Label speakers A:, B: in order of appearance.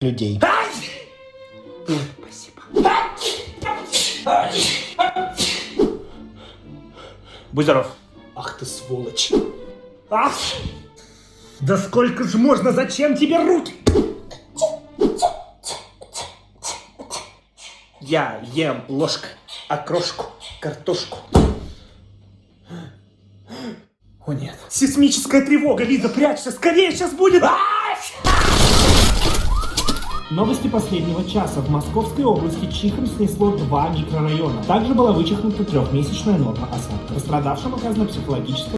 A: людей.
B: Спасибо.
A: Будь здоров.
B: Ах ты сволочь.
A: Ах! Да сколько ж можно? Зачем тебе руки? Я ем ложкой окрошку, картошку. О нет. Сейсмическая тревога. Лиза, прячься. Скорее, сейчас будет. Новости последнего часа. В Московской области чихом снесло 2 микрорайона. Также была вычеркнута 3-месячная норма осадков. Пострадавшим оказана психологическая